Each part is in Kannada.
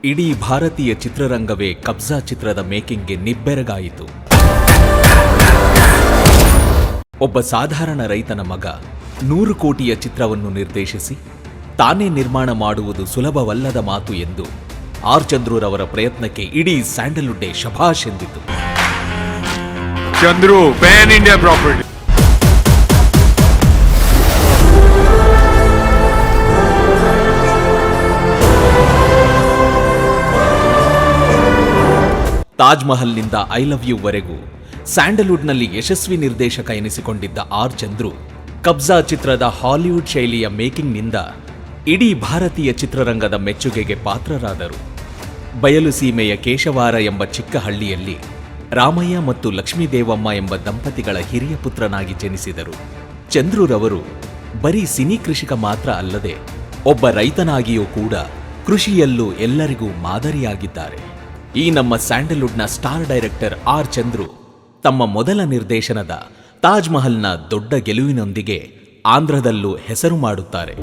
ಇಡೀ ಭಾರತೀಯ ಚಿತ್ರರಂಗವೇ ಕಬ್ಜಾ ಚಿತ್ರದ ಮೇಕಿಂಗ್ಗೆ ನಿಬ್ಬೆರಗಾಯಿತು. ಒಬ್ಬ ಸಾಧಾರಣ ರೈತನ ಮಗ 100 ಕೋಟಿಯ ಚಿತ್ರವನ್ನು ನಿರ್ದೇಶಿಸಿ ತಾನೇ ನಿರ್ಮಾಣ ಮಾಡುವುದು ಸುಲಭವಲ್ಲದ ಮಾತು ಎಂದು ಆರ್ ಚಂದ್ರೂರವರ ಪ್ರಯತ್ನಕ್ಕೆ ಇಡೀ ಸ್ಯಾಂಡಲ್ವುಡ್ಡೇ ಶಭಾಷ್ ಎಂದಿತು. Chandru pan India property. Taj ಮಹಲ್ನಿಂದ ಐ ಲವ್ ಯು ವರೆಗೂ ಸ್ಯಾಂಡಲ್ವುಡ್ನಲ್ಲಿ ಯಶಸ್ವಿ ನಿರ್ದೇಶಕ ಎನಿಸಿಕೊಂಡಿದ್ದ ಆರ್ ಚಂದ್ರು ಕಬ್ಜಾ ಚಿತ್ರದ ಹಾಲಿವುಡ್ ಶೈಲಿಯ ಮೇಕಿಂಗ್ನಿಂದ ಇಡೀ ಭಾರತೀಯ ಚಿತ್ರರಂಗದ ಮೆಚ್ಚುಗೆಗೆ ಪಾತ್ರರಾದರು. ಬಯಲು ಸೀಮೆಯ ಕೇಶವಾರ ಎಂಬ ಚಿಕ್ಕ ಹಳ್ಳಿಯಲ್ಲಿ ರಾಮಯ್ಯ ಮತ್ತು ಲಕ್ಷ್ಮೀದೇವಮ್ಮ ಎಂಬ ದಂಪತಿಗಳ ಹಿರಿಯ ಪುತ್ರನಾಗಿ ಜನಿಸಿದರು. ಚಂದ್ರುರವರು ಬರೀ ಸಿನಿ ಕೃಷಿಕ ಮಾತ್ರ ಅಲ್ಲದೆ ಒಬ್ಬ ರೈತನಾಗಿಯೂ ಕೂಡ ಕೃಷಿಯಲ್ಲೂ ಎಲ್ಲರಿಗೂ ಮಾದರಿಯಾಗಿದ್ದಾರೆ. ಈ ನಮ್ಮ ಸ್ಯಾಂಡಲ್ವುಡ್ನ ಸ್ಟಾರ್ ಡೈರೆಕ್ಟರ್ ಆರ್ ಚಂದ್ರು ತಮ್ಮ ಮೊದಲ ನಿರ್ದೇಶನದ ತಾಜ್ ಮಹಲ್ನ ದೊಡ್ಡ ಗೆಲುವಿನೊಂದಿಗೆ ಆಂಧ್ರದಲ್ಲೂ ಹೆಸರು ಮಾಡುತ್ತಾರೆ.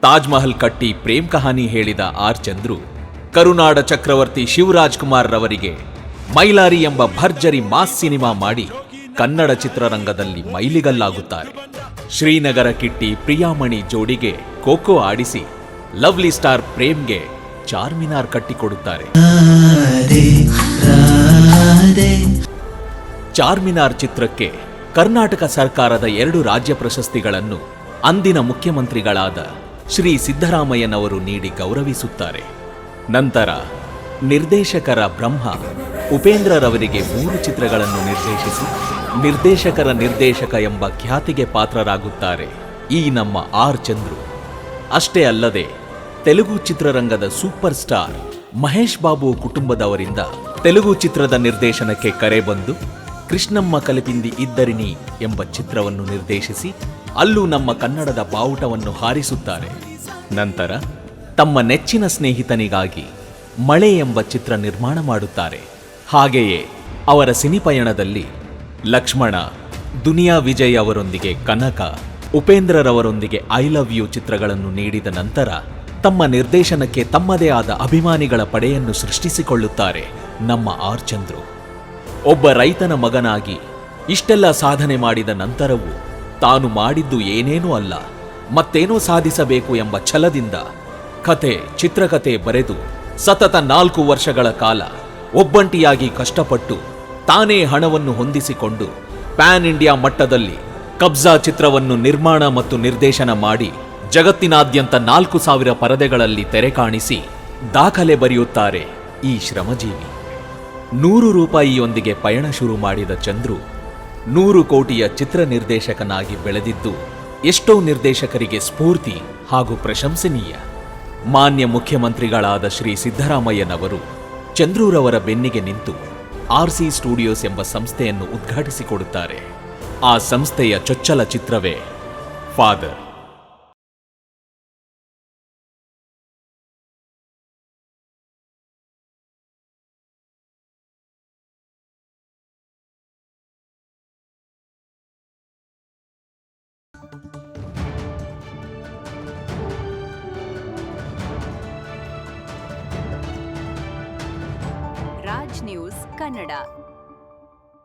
ತಾಜ್ ಮಹಲ್ ಕಟ್ಟಿ ಪ್ರೇಮ್ ಕಹಾನಿ ಹೇಳಿದ ಆರ್ ಚಂದ್ರು ಕರುನಾಡ ಚಕ್ರವರ್ತಿ ಶಿವರಾಜ್ ಕುಮಾರ್ ರವರಿಗೆ ಮೈಲಾರಿ ಎಂಬ ಭರ್ಜರಿ ಮಾಸ್ ಸಿನಿಮಾ ಮಾಡಿ ಕನ್ನಡ ಚಿತ್ರರಂಗದಲ್ಲಿ ಮೈಲಿಗಲ್ಲಾಗುತ್ತಾರೆ. ಶ್ರೀನಗರ ಕಿಟ್ಟಿ ಪ್ರಿಯಾಮಣಿ ಜೋಡಿಗೆ ಖೋಖೋ ಆಡಿಸಿ ಲವ್ಲಿ ಸ್ಟಾರ್ ಪ್ರೇಮ್ಗೆ ಚಾರ್ಮಿನಾರ್ ಕಟ್ಟಿಕೊಡುತ್ತಾರೆ. ಚಾರ್ಮಿನಾರ್ ಚಿತ್ರಕ್ಕೆ ಕರ್ನಾಟಕ ಸರ್ಕಾರದ 2 ರಾಜ್ಯ ಪ್ರಶಸ್ತಿಗಳನ್ನು ಅಂದಿನ ಮುಖ್ಯಮಂತ್ರಿಗಳಾದ ಶ್ರೀ ಸಿದ್ದರಾಮಯ್ಯನವರು ನೀಡಿ ಗೌರವಿಸುತ್ತಾರೆ. ನಂತರ ನಿರ್ದೇಶಕರ ಬ್ರಹ್ಮ ಉಪೇಂದ್ರರವರಿಗೆ 3 ಚಿತ್ರಗಳನ್ನು ನಿರ್ದೇಶಿಸಿ ನಿರ್ದೇಶಕರ ನಿರ್ದೇಶಕ ಎಂಬ ಖ್ಯಾತಿಗೆ ಪಾತ್ರರಾಗುತ್ತಾರೆ ಈ ನಮ್ಮ ಆರ್ ಚಂದ್ರು. ಅಷ್ಟೇ ಅಲ್ಲದೆ ತೆಲುಗು ಚಿತ್ರರಂಗದ ಸೂಪರ್ ಸ್ಟಾರ್ ಮಹೇಶ್ ಬಾಬು ಕುಟುಂಬದವರಿಂದ ತೆಲುಗು ಚಿತ್ರದ ನಿರ್ದೇಶನಕ್ಕೆ ಕರೆ ಬಂದು ಕೃಷ್ಣಮ್ಮ ಕಲಿಪಿಂದಿ ಇದ್ದರಿನಿ ಎಂಬ ಚಿತ್ರವನ್ನು ನಿರ್ದೇಶಿಸಿ ಅಲ್ಲೂ ನಮ್ಮ ಕನ್ನಡದ ಬಾವುಟವನ್ನು ಹಾರಿಸುತ್ತಾರೆ. ನಂತರ ತಮ್ಮ ನೆಚ್ಚಿನ ಸ್ನೇಹಿತನಿಗಾಗಿ ಮಳೆ ಎಂಬ ಚಿತ್ರ ನಿರ್ಮಾಣ ಮಾಡುತ್ತಾರೆ. ಹಾಗೆಯೇ ಅವರ ಸಿನಿಪಯಣದಲ್ಲಿ ಲಕ್ಷ್ಮಣ, ದುನಿಯಾ ವಿಜಯ್ ಅವರೊಂದಿಗೆ ಕನಕ, ಉಪೇಂದ್ರರವರೊಂದಿಗೆ ಐ ಲವ್ ಯು ಚಿತ್ರಗಳನ್ನು ನೀಡಿದ ನಂತರ ತಮ್ಮ ನಿರ್ದೇಶನಕ್ಕೆ ತಮ್ಮದೇ ಆದ ಅಭಿಮಾನಿಗಳ ಪಡೆಯನ್ನು ಸೃಷ್ಟಿಸಿಕೊಳ್ಳುತ್ತಾರೆ ನಮ್ಮ ಆರ್ ಚಂದ್ರು. ಒಬ್ಬ ರೈತನ ಮಗನಾಗಿ ಇಷ್ಟೆಲ್ಲ ಸಾಧನೆ ಮಾಡಿದ ನಂತರವೂ ತಾನು ಮಾಡಿದ್ದು ಏನೇನೂ ಅಲ್ಲ ಮತ್ತೇನೋ ಸಾಧಿಸಬೇಕು ಎಂಬ ಛಲದಿಂದ ಕತೆ ಚಿತ್ರಕತೆ ಬರೆದು ಸತತ 4 ವರ್ಷಗಳ ಕಾಲ ಒಬ್ಬಂಟಿಯಾಗಿ ಕಷ್ಟಪಟ್ಟು ತಾನೇ ಹಣವನ್ನು ಹೊಂದಿಸಿಕೊಂಡು ಪ್ಯಾನ್ ಇಂಡಿಯಾ ಮಟ್ಟದಲ್ಲಿ ಕಬ್ಜಾ ಚಿತ್ರವನ್ನು ನಿರ್ಮಾಣ ಮತ್ತು ನಿರ್ದೇಶನ ಮಾಡಿ ಜಗತ್ತಿನಾದ್ಯಂತ 4,000 ಪರದೆಗಳಲ್ಲಿ ತೆರೆ ಕಾಣಿಸಿ ದಾಖಲೆ ಬರೆಯುತ್ತಾರೆ ಈ ಶ್ರಮಜೀವಿ. 100 ರೂಪಾಯಿಯೊಂದಿಗೆ ಪಯಣ ಶುರು ಮಾಡಿದ ಚಂದ್ರು 100 ಕೋಟಿಯ ಚಿತ್ರ ನಿರ್ದೇಶಕನಾಗಿ ಬೆಳೆದಿದ್ದು ಎಷ್ಟೋ ನಿರ್ದೇಶಕರಿಗೆ ಸ್ಫೂರ್ತಿ ಹಾಗೂ ಪ್ರಶಂಸನೀಯ. ಮಾನ್ಯ ಮುಖ್ಯಮಂತ್ರಿಗಳಾದ ಶ್ರೀ ಸಿದ್ದರಾಮಯ್ಯನವರು ಚಂದ್ರೂರವರ ಬೆನ್ನಿಗೆ ನಿಂತು RC ಸ್ಟುಡಿಯೋಸ್ ಎಂಬ ಸಂಸ್ಥೆಯನ್ನು ಉದ್ಘಾಟಿಸಿಕೊಡುತ್ತಾರೆ. ಆ ಸಂಸ್ಥೆಯ ಚೊಚ್ಚಲ ಚಿತ್ರವೇ ಫಾದರ್. ರಾಜ್ ನ್ಯೂಸ್ ಕನ್ನಡ.